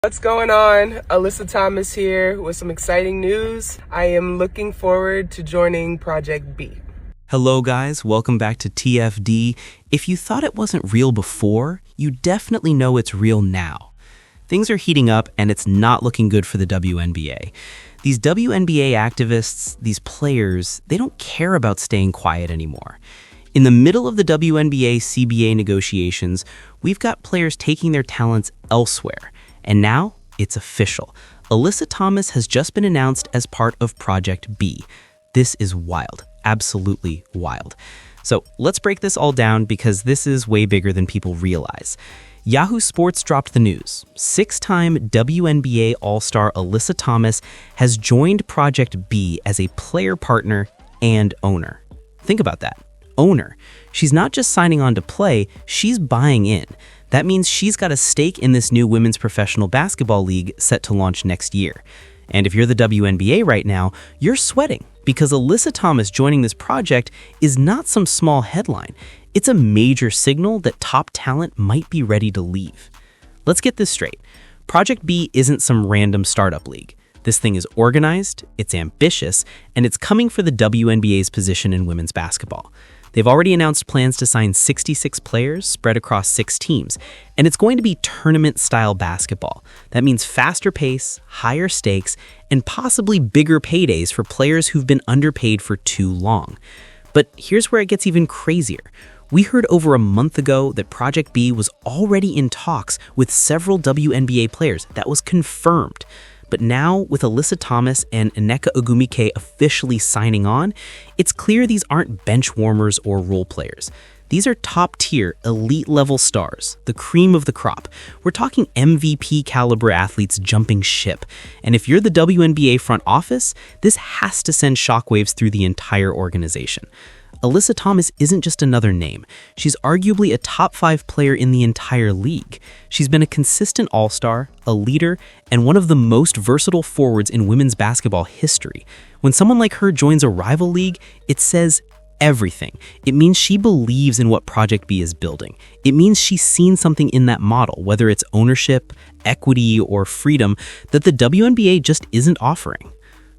What's going on? Alyssa Thomas here with some exciting news. I am looking forward to joining Project B. Hello guys, welcome back to TFD. If you thought it wasn't real before, you definitely know it's real now. Things are heating up and it's not looking good for the WNBA. These WNBA activists, these players, they don't care about staying quiet anymore. In the middle of the WNBA-CBA negotiations, we've got players taking their talents elsewhere. And now, it's official. Alyssa Thomas has just been announced as part of Project B. This is wild. Absolutely wild. So let's break this all down because this is way bigger than people realize. Yahoo Sports dropped the news. Six-time WNBA All-Star Alyssa Thomas has joined Project B as a player partner and owner. Think about that. Owner. She's not just signing on to play, she's buying in. That means she's got a stake in this new women's professional basketball league set to launch next year. And if you're the WNBA right now, you're sweating because Alyssa Thomas joining this project is not some small headline. It's a major signal that top talent might be ready to leave. Let's get this straight. Project B isn't some random startup league. This thing is organized, it's ambitious, and it's coming for the WNBA's position in women's basketball. They've already announced plans to sign 66 players spread across 6 teams, and it's going to be tournament-style basketball. That means faster pace, higher stakes, and possibly bigger paydays for players who've been underpaid for too long. But here's where it gets even crazier. We heard over a month ago that Project B was already in talks with several WNBA players. That was confirmed. But now, with Alyssa Thomas and Nneka Ogwumike officially signing on, it's clear these aren't bench warmers or role players. These are top-tier, elite-level stars, the cream of the crop. We're talking MVP-caliber athletes jumping ship. And if you're the WNBA front office, this has to send shockwaves through the entire organization. Alyssa Thomas isn't just another name. She's arguably a top 5 player in the entire league. She's been a consistent all-star, a leader, and one of the most versatile forwards in women's basketball history. When someone like her joins a rival league, it says everything. It means she believes in what Project B is building. It means she's seen something in that model, whether it's ownership, equity, or freedom, that the WNBA just isn't offering.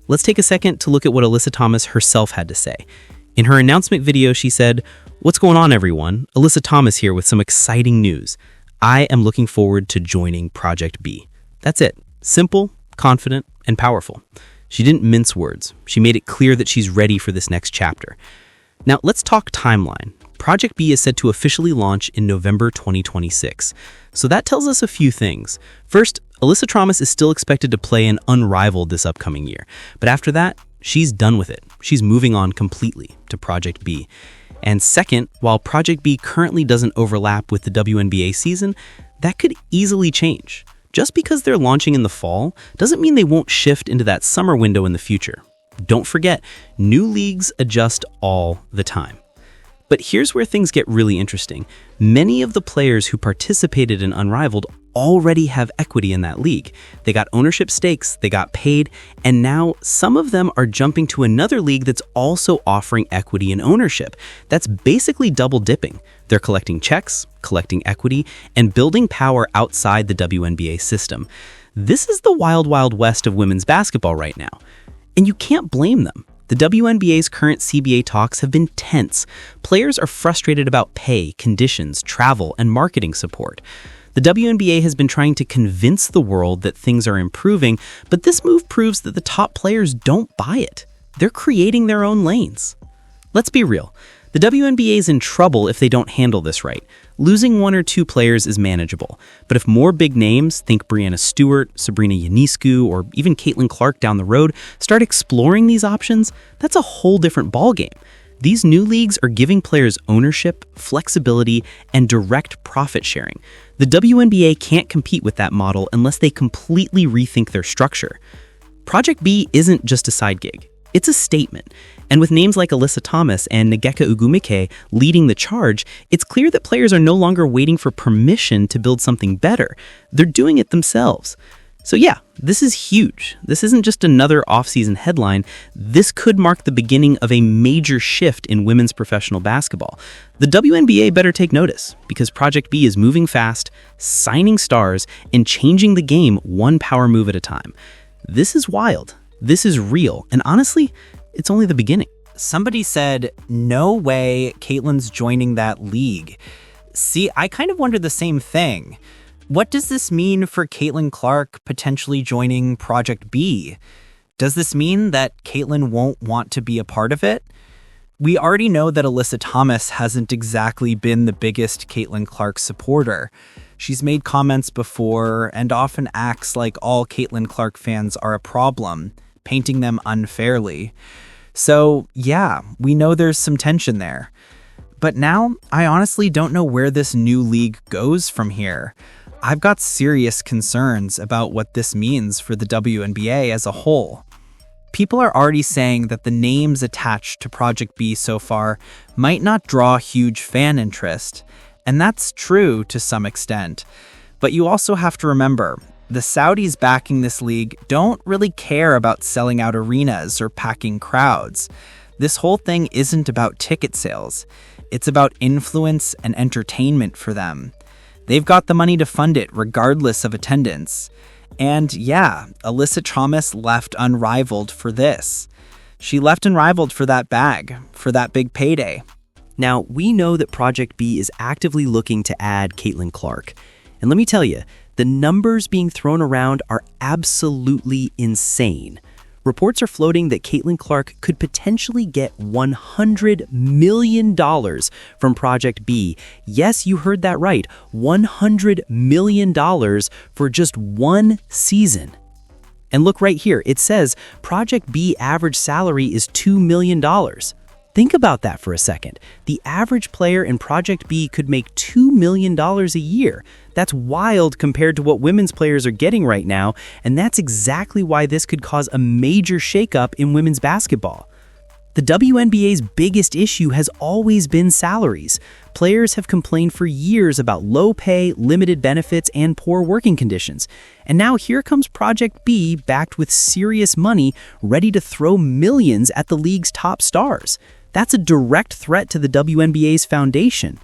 Let's take a second to look at what Alyssa Thomas herself had to say. In her announcement video, she said, "What's going on, everyone? Alyssa Thomas here with some exciting news. I am looking forward to joining Project B." That's it. Simple, confident, and powerful. She didn't mince words. She made it clear that she's ready for this next chapter. Now, let's talk timeline. Project B is set to officially launch in November 2026. So that tells us a few things. First, Alyssa Thomas is still expected to play an unrivaled this upcoming year. But after that, she's done with it. She's moving on completely to Project B. And second, while Project B currently doesn't overlap with the WNBA season, that could easily change. Just because they're launching in the fall doesn't mean they won't shift into that summer window in the future. Don't forget, new leagues adjust all the time. But here's where things get really interesting. Many of the players who participated in Unrivaled already have equity in that league. They got ownership stakes, they got paid, and now some of them are jumping to another league that's also offering equity and ownership. That's basically double dipping. They're collecting checks, collecting equity, and building power outside the WNBA system. This is the wild, wild west of women's basketball right now. And you can't blame them. The WNBA's current CBA talks have been tense. Players are frustrated about pay, conditions, travel, and marketing support. The WNBA has been trying to convince the world that things are improving, but this move proves that the top players don't buy it. They're creating their own lanes. Let's be real. The WNBA is in trouble if they don't handle this right. Losing 1 or 2 players is manageable, but if more big names, think Breanna Stewart, Sabrina Ionescu, or even Caitlin Clark down the road, start exploring these options, that's a whole different ballgame. These new leagues are giving players ownership, flexibility, and direct profit sharing. The WNBA can't compete with that model unless they completely rethink their structure. Project B isn't just a side gig. It's a statement. And with names like Alyssa Thomas and Nneka Ogwumike leading the charge, it's clear that players are no longer waiting for permission to build something better. They're doing it themselves. So yeah, This is huge. This isn't just another off-season headline. This could mark the beginning of a major shift in women's professional basketball. The WNBA better take notice, because Project B is moving fast, signing stars, and changing the game one power move at a time. This is wild. This is real. And honestly, it's only the beginning. Somebody said, no way Caitlyn's joining that league. See, I kind of wondered the same thing. What does this mean for Caitlin Clark potentially joining Project B? Does this mean that Caitlin won't want to be a part of it? We already know that Alyssa Thomas hasn't exactly been the biggest Caitlin Clark supporter. She's made comments before and often acts like all Caitlin Clark fans are a problem, painting them unfairly. So, yeah, we know there's some tension there. But now, I honestly don't know where this new league goes from here. I've got serious concerns about what this means for the WNBA as a whole. People are already saying that the names attached to Project B so far might not draw huge fan interest, and that's true to some extent. But you also have to remember, the Saudis backing this league don't really care about selling out arenas or packing crowds. This whole thing isn't about ticket sales. It's about influence and entertainment for them. They've got the money to fund it regardless of attendance. And yeah, Alyssa Thomas left unrivaled for this. She left unrivaled for that bag, for that big payday. Now, we know that Project B is actively looking to add Caitlin Clark. And let me tell you, the numbers being thrown around are absolutely insane. Reports are floating that Caitlin Clark could potentially get $100 million from Project B. Yes, you heard that right. $100 million for just one season. And look right here. It says Project B average salary is $2 million. Think about that for a second. The average player in Project B could make $2 million a year. That's wild compared to what women's players are getting right now, and that's exactly why this could cause a major shakeup in women's basketball. The WNBA's biggest issue has always been salaries. Players have complained for years about low pay, limited benefits, and poor working conditions. And now here comes Project B, backed with serious money, ready to throw millions at the league's top stars. That's a direct threat to the WNBA's foundation.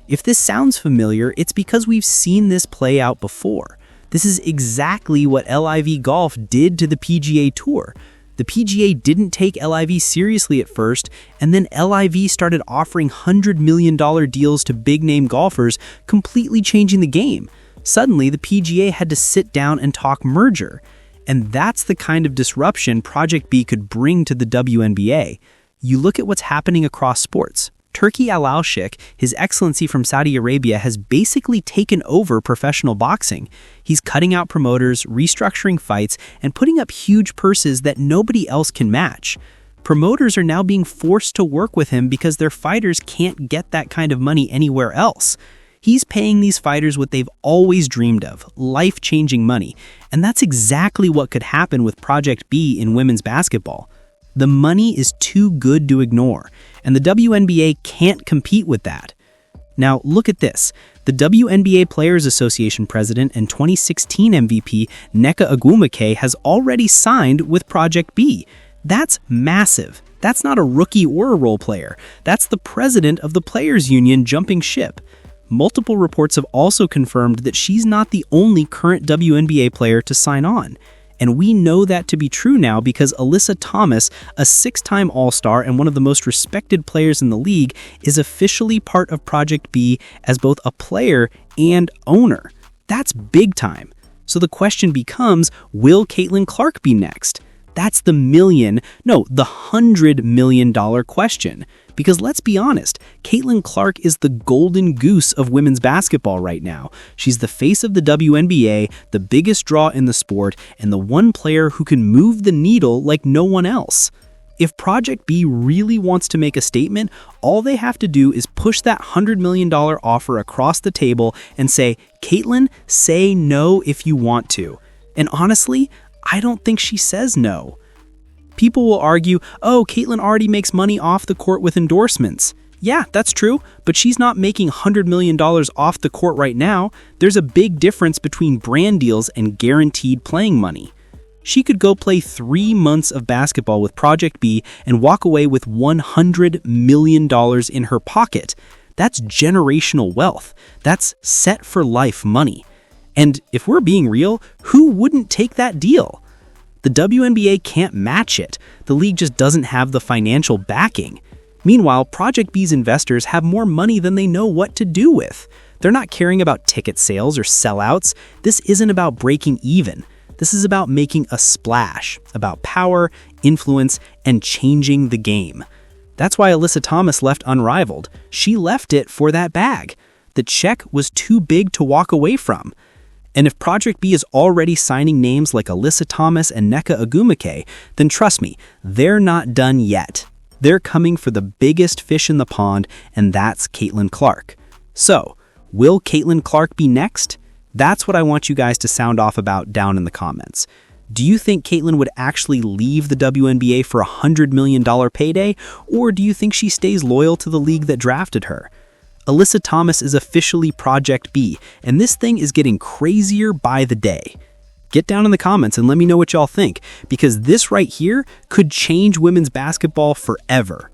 If this sounds familiar, it's because we've seen this play out before. This is exactly what LIV Golf did to the PGA Tour. The PGA didn't take LIV seriously at first, and then LIV started offering $100 million deals to big-name golfers, completely changing the game. Suddenly, the PGA had to sit down and talk merger. And that's the kind of disruption Project B could bring to the WNBA. You look at what's happening across sports. Turki Al-Sheikh, His Excellency from Saudi Arabia, has basically taken over professional boxing. He's cutting out promoters, restructuring fights, and putting up huge purses that nobody else can match. Promoters are now being forced to work with him because their fighters can't get that kind of money anywhere else. He's paying these fighters what they've always dreamed of, life-changing money. And that's exactly what could happen with Project B in women's basketball. The money is too good to ignore, and the WNBA can't compete with that. Now, look at this. The WNBA Players Association president and 2016 MVP Nneka Ogwumike has already signed with Project B. That's massive. That's not a rookie or a role player. That's the president of the Players Union jumping ship. Multiple reports have also confirmed that she's not the only current WNBA player to sign on. And we know that to be true now because Alyssa Thomas, a 6-time All-Star and one of the most respected players in the league, is officially part of Project B as both a player and owner. That's big time. So the question becomes, will Caitlin Clark be next? That's the $100 million question. Because let's be honest, Caitlin Clark is the golden goose of women's basketball right now. She's the face of the WNBA, the biggest draw in the sport, and the one player who can move the needle like no one else. If Project B really wants to make a statement, all they have to do is push that $100 million offer across the table and say, Caitlin, say no if you want to. And honestly, I don't think she says no. People will argue, oh, Caitlin already makes money off the court with endorsements. Yeah, that's true, but she's not making $100 million off the court right now. There's a big difference between brand deals and guaranteed playing money. She could go play 3 months of basketball with Project B and walk away with $100 million in her pocket. That's generational wealth. That's set-for-life money. And if we're being real, who wouldn't take that deal? The WNBA can't match it. The league just doesn't have the financial backing. Meanwhile, Project B's investors have more money than they know what to do with. They're not caring about ticket sales or sellouts. This isn't about breaking even. This is about making a splash, about power, influence, and changing the game. That's why Alyssa Thomas left Unrivaled. She left it for that bag. The check was too big to walk away from. And if Project B is already signing names like Alyssa Thomas and Nneka Ogwumike, then trust me, they're not done yet. They're coming for the biggest fish in the pond, and that's Caitlin Clark. So, will Caitlin Clark be next? That's what I want you guys to sound off about down in the comments. Do you think Caitlin would actually leave the WNBA for a $100 million payday, or do you think she stays loyal to the league that drafted her? Alyssa Thomas is officially Project B, and this thing is getting crazier by the day. Get down in the comments and let me know what y'all think, because this right here could change women's basketball forever.